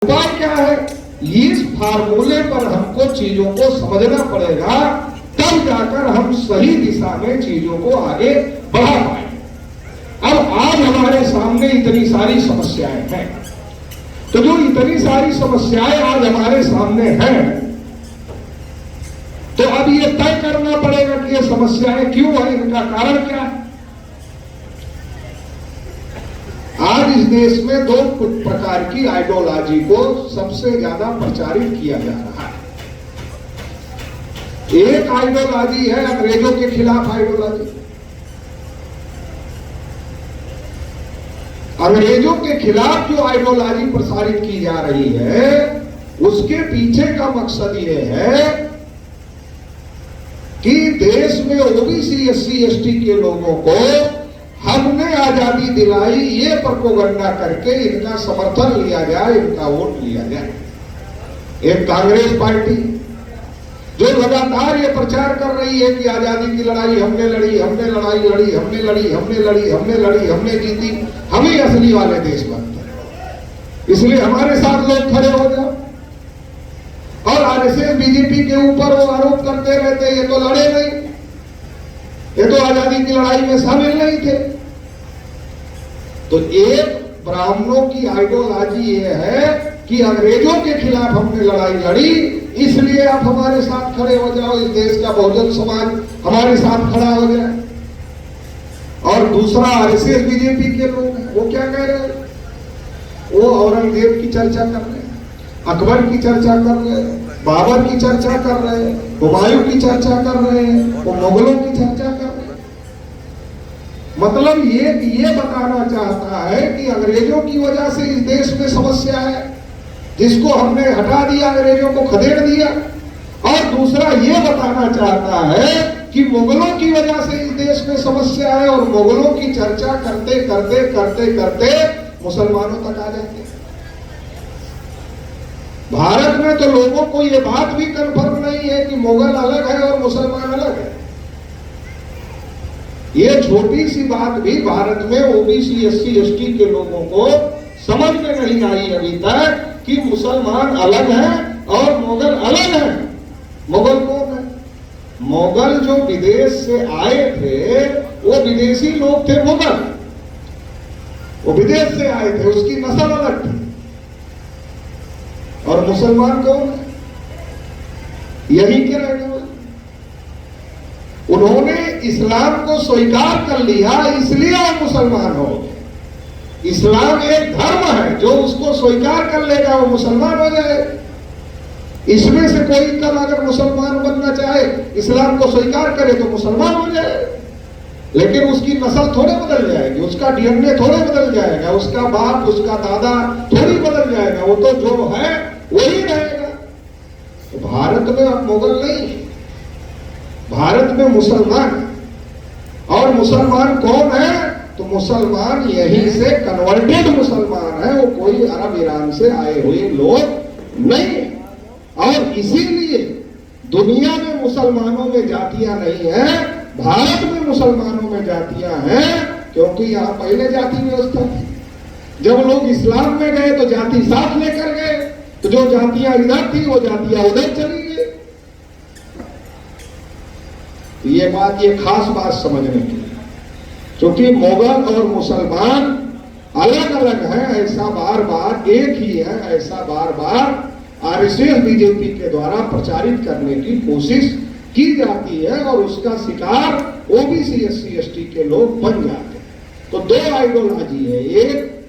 उपाय क्या है? इस फार्मूले पर हमको चीजों को समझना पड़ेगा, तब जाकर हम सही दिशा में चीजों को आगे बढ़ा पाए। अब आज हमारे सामने इतनी सारी समस्याएं हैं, तो जो इतनी सारी समस्याएं आज हमारे सामने हैं, तो अब ये तय करना पड़ेगा कि ये समस्याएं क्यों है, इनका कारण क्या है। आज इस देश में दो प्रकार की आइडियोलॉजी को सबसे ज्यादा प्रचारित किया जा रहा है। एक आइडियोलॉजी है अंग्रेजों के खिलाफ आइडियोलॉजी। अंग्रेजों के खिलाफ जो आइडियोलॉजी प्रसारित की जा रही है, उसके पीछे का मकसद यह है कि देश में ओबीसी एससी एसटी के लोगों को हमने आजादी दिलाई, ये प्रोपेगेंडा करके इनका समर्थन लिया जाए, इनका वोट लिया जाए। एक कांग्रेस पार्टी जो लगातार ये प्रचार कर रही है कि आजादी की लड़ाई हमने लड़ी, हमने लड़ाई लड़ी, हमने लड़ी, हमने लड़ी, हमने लड़ी, हमने जीती, हम ही असली वाले देशभक्त हैं, इसलिए हमारे साथ लोग खड़े हो जाओ। और आरएसएस बीजेपी के ऊपर वो आरोप करते रहते, ये तो लड़े नहीं, ये तो आजादी की लड़ाई में शामिल नहीं थे। तो एक ब्राह्मणों की आइडियोलॉजी ये है कि अंग्रेजों के खिलाफ हमने लड़ाई लड़ी, इसलिए आप हमारे साथ खड़े हो जाओ, इस देश का बहुजन समाज हमारे साथ खड़ा हो जाए। और दूसरा आरएसएस बीजेपी के लोग हैं, वो क्या कह रहे हैं? वो औरंगजेब की चर्चा कर रहे हैं, अकबर की चर्चा कर रहे हैं, बाबर की चर्चा कर रहे हैं, हुमायूं की चर्चा कर रहे हैं, वो मुगलों की चर्चा कर रहे हैं। मतलब ये बताना चाहता है कि अंग्रेजों की वजह से इस देश में समस्या है, जिसको हमने हटा दिया, अंग्रेजों को खदेड़ दिया। और दूसरा ये बताना चाहता है कि मुगलों की वजह से इस देश में समस्या है, और मुगलों की चर्चा करते करते करते करते मुसलमानों तक आ जाते हैं। भारत में तो लोगों को ये बात भी कंफर्म नहीं है कि मुगल अलग है और मुसलमान अलग है। ये छोटी सी बात भी भारत में ओबीसी एससी एसटी के लोगों को समझ में नहीं आई अभी तक कि मुसलमान अलग हैं और मुगल अलग हैं। मुगल कौन है? मुगल जो विदेश से आए थे, वो विदेशी लोग थे मुगल, वो विदेश से आए थे, उसकी नस्ल अलग थी। और मुसलमान कौन है? यही के रहने वाले। उन्होंने इस्लाम को स्वीकार कर लिया, इसलिए वो मुसलमान हो गए। इस्लाम एक धर्म है, जो उसको स्वीकार कर लेगा वो मुसलमान हो जाए। इसमें से कोई कल अगर मुसलमान बनना चाहे, इस्लाम को स्वीकार करे तो मुसलमान हो जाए, लेकिन उसकी नस्ल थोड़े बदल जाएगी, उसका डीएनए थोड़े बदल जाएगा, उसका बाप उसका दादा थोड़ी बदल जाएगा, वो तो जो है वही रहेगा। तो भारत में अब मुगल नहीं, भारत में मुसलमान। और मुसलमान कौन है? तो मुसलमान यहीं से कन्वर्टेड मुसलमान है, वो कोई अरब ईरान से आए हुए लोग नहीं। और इसीलिए दुनिया में मुसलमानों में जातियां नहीं है, भारत में मुसलमानों में जातियां हैं, क्योंकि यहां पहले जाति व्यवस्था थी। जब लोग इस्लाम में गए तो जाति साथ लेकर गए, तो जो जातियां इधर थी वो जातियां उधर चली गई। ये बात, ये खास बात समझने की, क्योंकि मुगल और मुसलमान अलग अलग हैं ऐसा बार बार, एक ही है ऐसा बार बार आरएसएस बीजेपी के द्वारा प्रचारित करने की कोशिश की जाती है, और उसका शिकार ओबीसी एससी एसटी के लोग बन जाते हैं। तो दो आइडियोलॉजी है, एक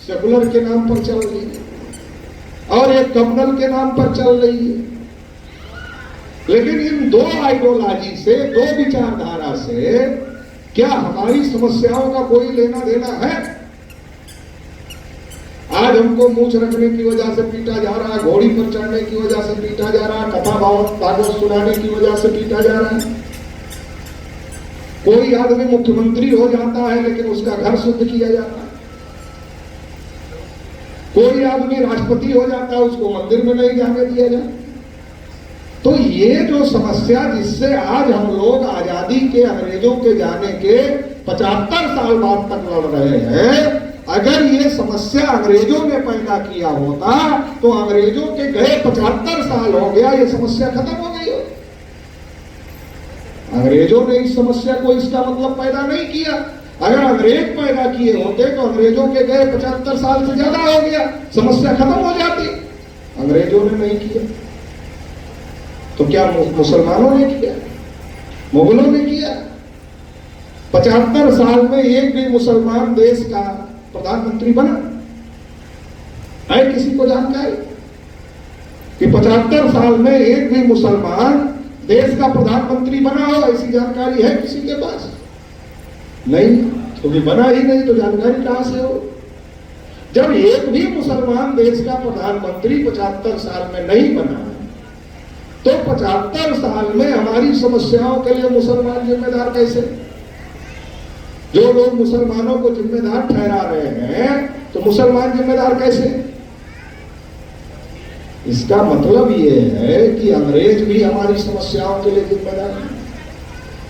सेकुलर के नाम पर चल रही है और एक कम्युनल के नाम पर चल रही है। लेकिन इन दो आइडियोलॉजी से, दो विचारधारा से क्या हमारी समस्याओं का कोई लेना देना है? आज हमको मूछ रखने की वजह से पीटा जा रहा है, घोड़ी पर चढ़ने की वजह से पीटा जा रहा है, कथा भागवत सुनाने की वजह से पीटा जा रहा है। कोई आदमी मुख्यमंत्री हो जाता है लेकिन उसका घर शुद्ध किया जाता है। कोई आदमी राष्ट्रपति हो जाता है, उसको मंदिर में नहीं जाने दिया जाता। तो ये जो समस्या जिससे आज हम लोग आजादी के, अंग्रेजों के जाने के 75 साल बाद तक लड़ रहे हैं, अगर ये समस्या अंग्रेजों ने पैदा किया होता तो अंग्रेजों के गए 75 साल हो गया, ये समस्या खत्म हो गई हो। अंग्रेजों ने इस समस्या को इसका मतलब पैदा नहीं किया। अगर अंग्रेज पैदा किए होते तो अंग्रेजों के गए 75 साल से ज्यादा हो गया, समस्या खत्म हो जाती। अंग्रेजों ने नहीं किया तो क्या मुसलमानों ने किया, मुगलों ने किया? 75 साल में एक भी मुसलमान देश का प्रधानमंत्री बना है? किसी को जानकारी कि 75 साल में एक भी मुसलमान देश का प्रधानमंत्री बना हो? ऐसी जानकारी है किसी के पास? नहीं, क्योंकि बना ही नहीं तो जानकारी कहां से हो? जब एक भी मुसलमान देश का प्रधानमंत्री 75 साल में नहीं बना तो 75 साल में हमारी समस्याओं के लिए मुसलमान जिम्मेदार कैसे? जो लोग मुसलमानों को जिम्मेदार ठहरा रहे हैं तो मुसलमान जिम्मेदार कैसे? इसका मतलब यह है कि अंग्रेज भी हमारी समस्याओं के लिए जिम्मेदार है,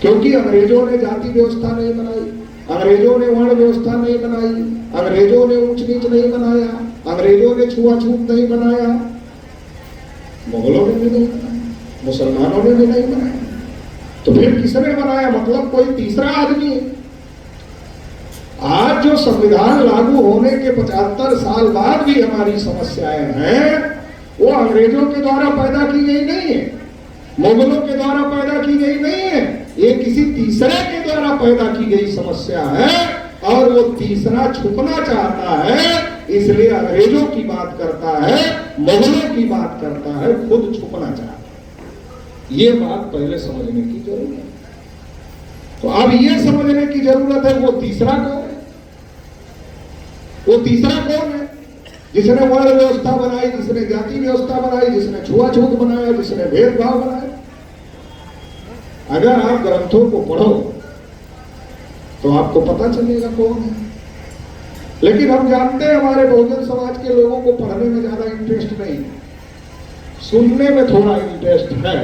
क्योंकि अंग्रेजों ने जाति व्यवस्था नहीं बनाई, अंग्रेजों ने वर्ण व्यवस्था नहीं बनाई, अंग्रेजों ने ऊंच नीच नहीं बनाया, अंग्रेजों ने छुआछूत नहीं बनाया, मुगलों ने भी नहीं बनाया, मुसलमानों ने भी नहीं बनाया। तो फिर किसने बनाया? मतलब कोई तीसरा आदमी है। आज जो संविधान लागू होने के 75 साल बाद भी हमारी समस्याएं हैं, वो अंग्रेजों के द्वारा पैदा की गई नहीं है, मुगलों के द्वारा पैदा की गई नहीं है, ये किसी तीसरे के द्वारा पैदा की गई समस्या है। और वो तीसरा छुपना चाहता है, इसलिए अंग्रेजों की बात करता है, मुगलों की बात करता है, खुद छुपना चाहता है। ये बात पहले समझने की जरूरत है। तो अब ये समझने की जरूरत है वो तीसरा कौन है? वो तीसरा कौन है जिसने वर्ण व्यवस्था बनाई, जिसने जाति व्यवस्था बनाई, जिसने छुआछूत बनाया, जिसने भेदभाव बनाया? अगर आप ग्रंथों को पढ़ो तो आपको पता चलेगा कौन है। लेकिन हम जानते हैं हमारे बहुजन समाज के लोगों को पढ़ने में ज्यादा इंटरेस्ट नहीं है, सुनने में थोड़ा इंटरेस्ट है,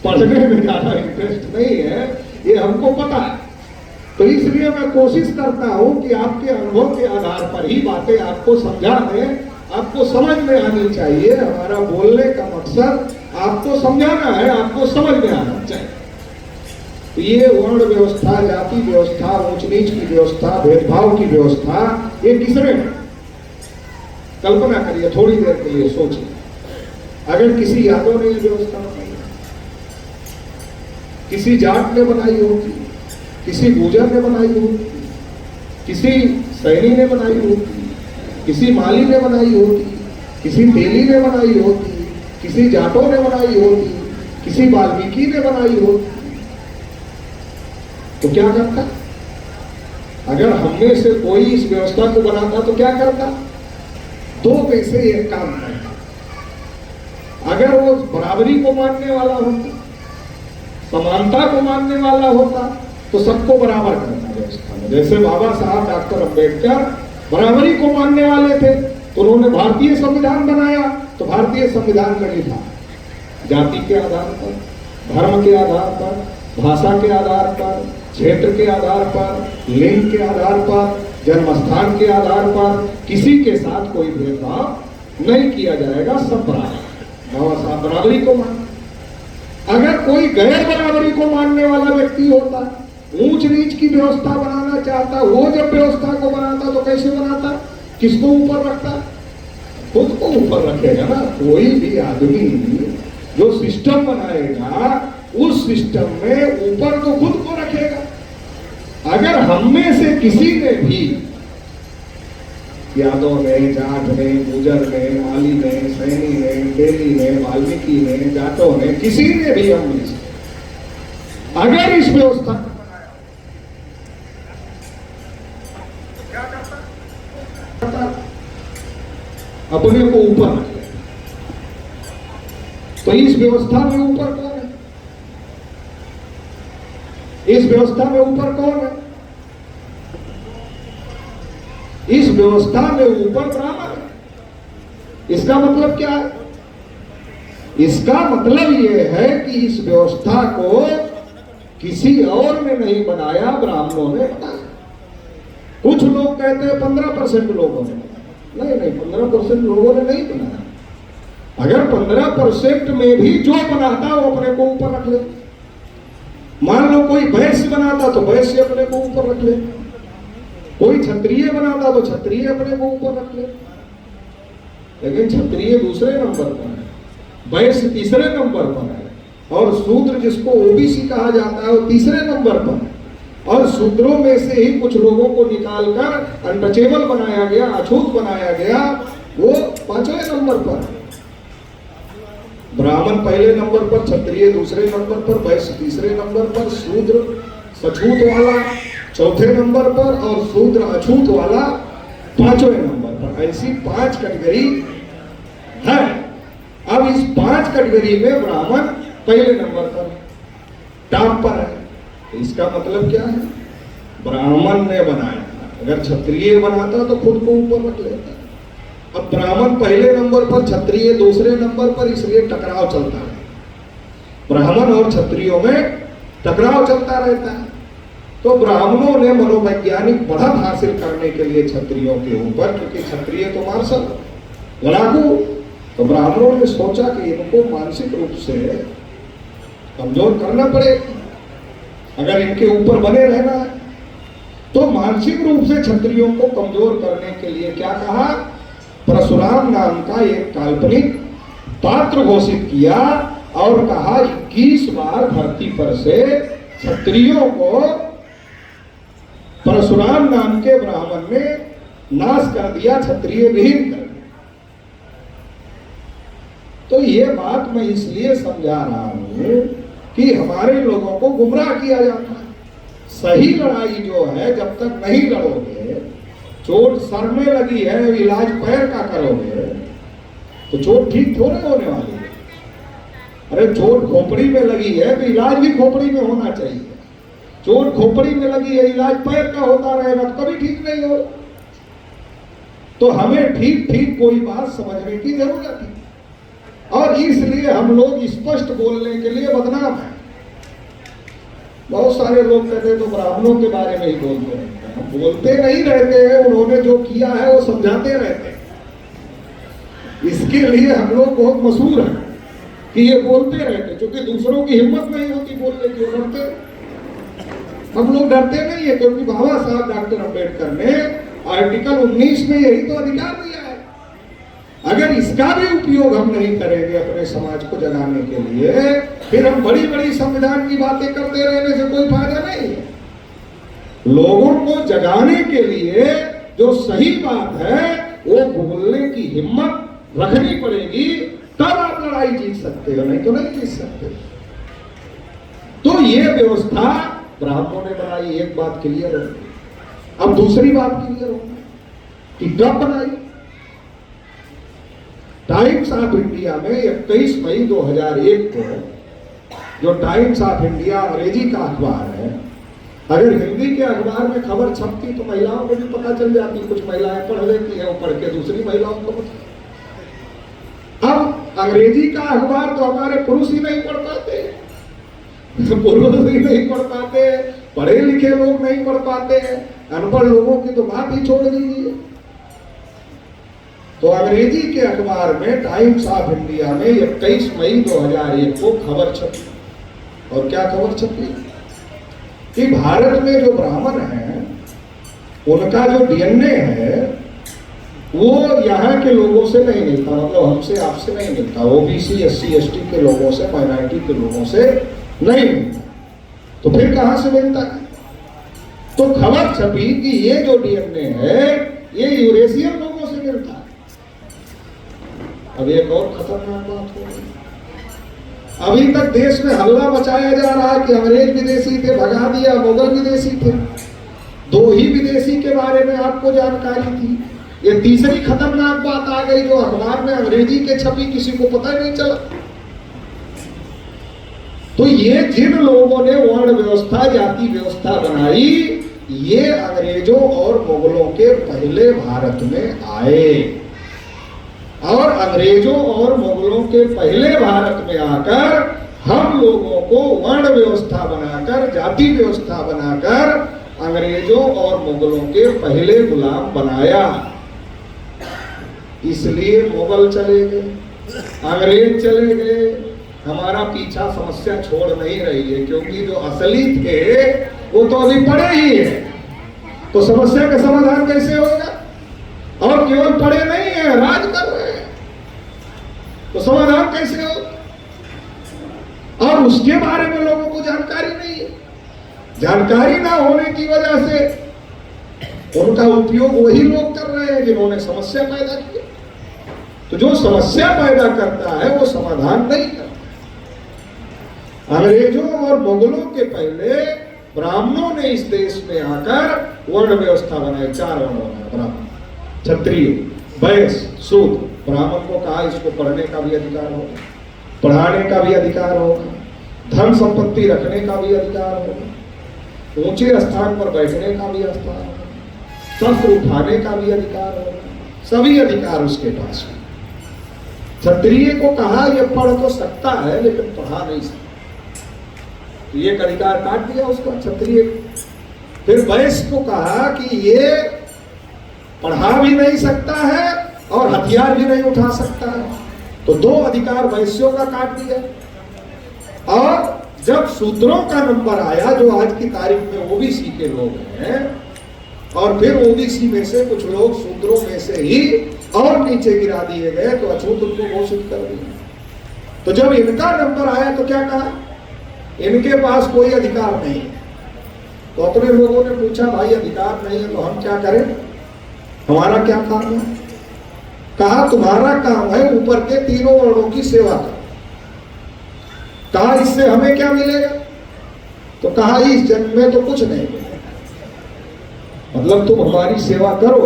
पढ़ने में ज्यादा इंटरेस्ट नहीं है, ये हमको पता है। तो इसलिए मैं कोशिश करता हूं कि आपके अनुभव के आधार पर ही बातें आपको समझा दें, आपको समझ में आनी चाहिए। हमारा बोलने का मकसद आपको समझाना है, आपको समझ में आना चाहिए। तो ये वर्ण व्यवस्था, जाति व्यवस्था, ऊंच नीच की व्यवस्था, भेदभाव की व्यवस्था, ये किसने? कल्पना करिए, थोड़ी देर के लिए सोचिए, अगर किसी यादव ने ये व्यवस्था बनाई, किसी जाट ने बनाई होती, किसी गुर्जर ने बनाई होती, किसी सैनी ने बनाई होती, किसी माली ने बनाई होती, किसी तेली ने बनाई होती, किसी जाटों ने बनाई होती, किसी वाल्मीकि ने बनाई होती, तो क्या करता? अगर हम में से कोई इस व्यवस्था को बनाता तो क्या करता? दो में से एक काम करता। अगर वो बराबरी को मानने वाला होता, समानता को मानने वाला होता, तो सबको बराबर करता व्यवस्था में। जैसे बाबा साहब डॉक्टर अंबेडकर बराबरी को मानने वाले थे, तो उन्होंने भारतीय संविधान बनाया। तो भारतीय संविधान में लिखा जाति के आधार पर, धर्म के आधार पर, भाषा के आधार पर, क्षेत्र के आधार पर, लिंग के आधार पर, जन्मस्थान के आधार पर किसी के साथ कोई भेदभाव नहीं किया जाएगा, सब बराबर। बाबा साहब बराबरी को मान। अगर कोई गैर बराबरी को मानने वाला व्यक्ति होता, ऊंच नीच की व्यवस्था बनाना चाहता, वो जब व्यवस्था को बनाता तो कैसे बनाता? किसको ऊपर रखता? खुद को ऊपर रखेगा ना। कोई भी आदमी जो सिस्टम बनाएगा उस सिस्टम में ऊपर तो खुद को रखेगा। अगर हम में से किसी ने भी, यादव ने, जाट ने, गुर्जर ने, माली ने, सैनी ने, तेली ने, वाल्मीकि ने, जाटों ने, किसी ने भी हम में से अगर इस व्यवस्था को बनाया, क्या करता? अपने को ऊपर रख लेता। तो इस व्यवस्था में ऊपर कौन है? इस व्यवस्था में ऊपर कौन है? इस व्यवस्था में ऊपर ब्राह्मण है। इसका मतलब क्या है? इसका मतलब यह है कि इस व्यवस्था को किसी और ने नहीं बनाया, ब्राह्मणों ने बनाया। कुछ लोग कहते हैं 15% लोगों ने, नहीं 15% लोगों ने नहीं बनाया। अगर 15% में भी जो बनाता वो अपने को ऊपर रख ले। मान लो कोई वैश्य बनाता तो वैश्य अपने को ऊपर रख ले, कोई क्षत्रिय बनाता तो क्षत्रिय अपने को ऊपर रख ले। लेकिन क्षत्रिय दूसरे नंबर पर है, वैश्य तीसरे नंबर पर है, और शूद्र जिसको ओबीसी कहा जाता है वो तीसरे नंबर पर है। और शूद्रों में से ही कुछ लोगों को निकालकर अनटचेबल बनाया गया, अछूत बनाया गया, वो 5वें नंबर पर। ब्राह्मण पहले नंबर पर, क्षत्रिय दूसरे नंबर पर, वैश्य तीसरे नंबर पर, शूद्र सछूत वाला चौथे नंबर पर और शूद्र अछूत वाला 5वें नंबर पर। ऐसी 5 कैटेगरी है। अब इस 5 कैटेगरी में ब्राह्मण पहले नंबर पर, टॉप पर है। इसका मतलब क्या है? ब्राह्मण ने बनाया, अगर क्षत्रिय बनाता तो खुद को ऊपर रख लेता। अब ब्राह्मण पहले नंबर पर, क्षत्रिय दूसरे नंबर पर, इसलिए टकराव चलता है। ब्राह्मण और क्षत्रियों में टकराव चलता रहता है। तो ब्राह्मणों ने मनोवैज्ञानिक बढ़त हासिल करने के लिए क्षत्रियों के ऊपर, क्योंकि क्षत्रिय तो मार्शल लड़ाकू, तो ब्राह्मणों ने सोचा कि इनको मानसिक रूप से कमजोर करना पड़ेगा अगर इनके ऊपर बने रहना है। तो मानसिक रूप से क्षत्रियों को कमजोर करने के लिए क्या कहा? परशुराम नाम का एक काल्पनिक पात्र घोषित किया और कहा 21 बार धरती पर से क्षत्रियों को परशुराम नाम के ब्राह्मण ने नाश कर दिया, क्षत्रिय विहीन कर दिया। तो ये बात मैं इसलिए समझा रहा हूं कि हमारे लोगों को गुमराह किया जाता है। सही लड़ाई जो है, जब तक नहीं लड़ोगे, चोट सर में लगी है, इलाज पैर का करोगे तो चोट ठीक थोड़े होने वाली है। अरे चोट खोपड़ी में लगी है तो इलाज भी खोपड़ी में होना चाहिए। चोट खोपड़ी में लगी है, इलाज पैर का होता रहेगा तो कभी ठीक नहीं हो। तो हमें ठीक ठीक कोई बात समझने की जरूरत है, और इसलिए हम लोग स्पष्ट बोलने के लिए बदनाम है। बहुत सारे लोग कहते हैं तो ब्राह्मणों के बारे में ही बोलते रहते हैं। हम बोलते नहीं रहते हैं, उन्होंने जो किया है वो समझाते रहते हैं। इसके लिए हम लोग बहुत मशहूर हैं कि ये बोलते रहते, क्योंकि दूसरों की हिम्मत नहीं होती बोलने की, डरते। हम लोग डरते नहीं है, क्योंकि बाबा साहब डॉक्टर अम्बेडकर ने आर्टिकल 19 में यही तो अधिकार दिया है। अगर इसका भी उपयोग हम नहीं करेंगे अपने समाज को जगाने के लिए, फिर हम बड़ी बड़ी संविधान की बातें करते रहने से कोई फायदा नहीं है। लोगों को जगाने के लिए जो सही बात है वो बोलने की हिम्मत रखनी पड़ेगी, तब आप लड़ाई जीत सकते हो, नहीं तो नहीं जीत सकते। तो ये व्यवस्था ब्राह्मणों ने बनाई, एक बात क्लियर हो। अब दूसरी बात क्लियर हो कि कब बनाई। टाइम्स ऑफ इंडिया में 21 मई 2001 को, जो टाइम्स ऑफ इंडिया अंग्रेजी का अखबार है, अगर हिंदी के अखबार में खबर छपती तो महिलाओं को भी पता चल जाती, कुछ महिलाएं पढ़ लेती हैं, वो पढ़ के दूसरी महिलाओं को पता। अब अंग्रेजी का अखबार तो हमारे पुरुष ही नहीं पढ़ पाते, पुरुष ही नहीं पढ़ पाते, पढ़े लिखे लोग नहीं पढ़ पाते, अनपढ़ लोगों की तो बात ही छोड़ दीजिए। तो अंग्रेजी के अखबार में टाइम्स ऑफ इंडिया में 21 मई 2001 को खबर छपी, और क्या खबर छपी कि भारत में जो ब्राह्मण हैं उनका जो डीएनए है वो यहाँ के लोगों से नहीं मिलता, मतलब हमसे आपसे नहीं मिलता, ओबीसी एससी एसटी के लोगों से, माइनॉरिटी के लोगों से नहीं मिलता। तो फिर कहां से मिलता है? तो खबर छपी कि ये जो डीएनए है ये यूरेशियन लोगों से मिलता है। अब एक और खतरनाक बात हो गई। अभी तक देश में हल्ला मचाया जा रहा है कि अंग्रेज विदेशी थे, भगा दिया, मुगल विदेशी थे। 2 ही विदेशी के बारे में आपको जानकारी थी। ये तीसरी खतरनाक बात आ गई जो अखबार में अंग्रेजी के छपी, किसी को पता नहीं चला। तो ये जिन लोगों ने वर्ण व्यवस्था, जाति व्यवस्था बनाई, ये अंग्रेजों और मुगलों के पहले भारत में आए, और अंग्रेजों और मुगलों के पहले भारत में आकर हम लोगों को वर्ण व्यवस्था बनाकर, जाति व्यवस्था बनाकर अंग्रेजों और मुगलों के पहले गुलाम बनाया। इसलिए मुगल चले गए, अंग्रेज चले गए, हमारा पीछा समस्या छोड़ नहीं रही है, क्योंकि जो असली थे वो तो अभी पड़े ही है। तो समस्या का समाधान कैसे होगा? और केवल पड़े नहीं है, राज कर रहे हैं, तो समाधान कैसे होगा? और उसके बारे में लोगों को जानकारी नहीं है। जानकारी ना होने की वजह से उनका उपयोग वही लोग कर रहे हैं जिन्होंने समस्या पैदा की। तो जो समस्या पैदा करता है वो समाधान नहीं करता। अंग्रेजों और मुगलों के पहले ब्राह्मणों ने इस देश में आकर वर्ण व्यवस्था बनाई। 4 वर्ण बनाए, ब्राह्मण, क्षत्रिय, वैश्य, शूद्र। ब्राह्मण को कहा इसको पढ़ने का भी अधिकार होगा, पढ़ाने का भी अधिकार होगा, धन संपत्ति रखने का भी अधिकार होगा, ऊंचे स्थान पर बैठने का भी अधिकार होगा, शस्त्र उठाने का भी अधिकार होगा, सभी अधिकार उसके पास है। क्षत्रिय को कहा यह पढ़ तो सकता है लेकिन पढ़ा नहीं सकता, तो ये अधिकार काट दिया उसका क्षत्रिय। फिर वैश्य को कहा कि ये पढ़ा भी नहीं सकता है और हथियार भी नहीं उठा सकता है, तो 2 अधिकार वैश्यों का काट दिया। और जब शूद्रों का नंबर आया, जो आज की तारीख में ओबीसी के लोग हैं, और फिर ओबीसी में से कुछ लोग शूद्रों में से ही और नीचे गिरा दिए गए, तो अछूत उनको घोषित कर दिया। तो जब इनका नंबर आया तो क्या कहा? इनके पास कोई अधिकार नहीं है। तो अपने लोगों ने पूछा भाई अधिकार नहीं है तो हम क्या करें, हमारा क्या काम है? कहा तुम्हारा काम है ऊपर के 3 वर्णों की सेवा करो। कहा इससे हमें क्या मिलेगा? तो कहा इस जन्म में तो कुछ नहीं मिलेगा, मतलब तुम हमारी सेवा करो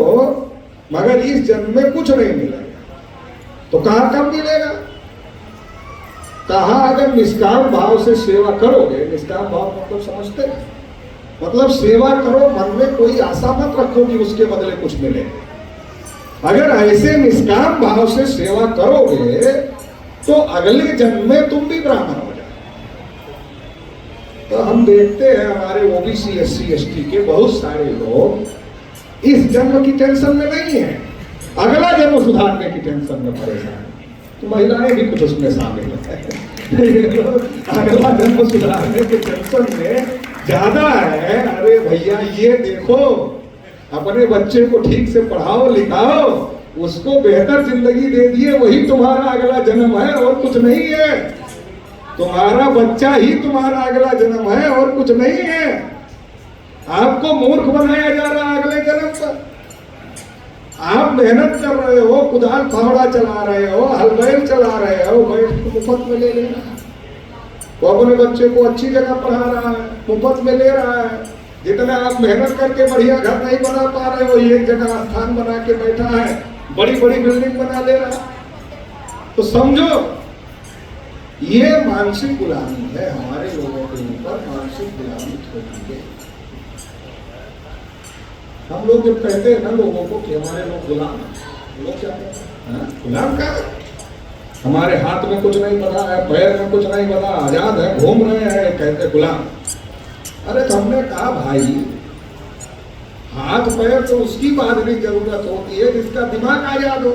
मगर इस जन्म में कुछ नहीं मिलेगा। तो कहा कब मिलेगा? कहा अगर निष्काम भाव से सेवा करोगे। निष्काम भाव मतलब समझते हैं? मतलब सेवा करो, मन में कोई आशा मत रखो कि उसके बदले कुछ मिलेगा। अगर ऐसे निष्काम भाव से सेवा करोगे तो अगले जन्म में तुम भी ब्राह्मण हो जाओ। तो हम देखते हैं हमारे ओबीसी SC ST के बहुत सारे लोग इस जन्म की टेंशन में नहीं है, अगला जन्म सुधारने की टेंशन में परेशान है। तो महिलाएं भी कुछ उसमें शामिल है। अगला जन्म सुधारने के टेंशन में ज्यादा है। अरे भैया ये देखो, अपने बच्चे को ठीक से पढ़ाओ लिखाओ, उसको बेहतर जिंदगी दे दिए, वही तुम्हारा अगला जन्म है और कुछ नहीं है। तुम्हारा बच्चा ही तुम्हारा अगला जन्म है और कुछ नहीं है। आपको मूर्ख बनाया जा रहा है अगले जन्म पर। आप मेहनत कर रहे हो, कुदाल फावड़ा चला रहे हो, हल बैल चला रहे हो, बैठ के मुफ्त में ले लेना। वो अपने बच्चे को अच्छी जगह पढ़ा रहा है, मुफ्त में ले रहा है। जितना आप मेहनत करके बढ़िया घर नहीं बना पा रहे हो, एक जगह स्थान बना के बैठा है, बड़ी बड़ी बिल्डिंग बना ले रहा है। तो समझो ये मानसिक गुलामी है, हमारे लोगों के ऊपर मानसिक गुलामी थोपी है। हम लोग जब कहते हैं ना लोगों को कि हमारे लोग गुलाम हैं, लोग क्या कहते हैं? गुलाम क्या? हमारे हाथ में कुछ नहीं बना है, पैर में कुछ नहीं बना, आजाद है, घूम रहे हैं, कहते गुलाम। अरे तो हमने कहा भाई हाथ पैर तो उसकी बांधने की जरूरत होती है जिसका दिमाग आजाद हो।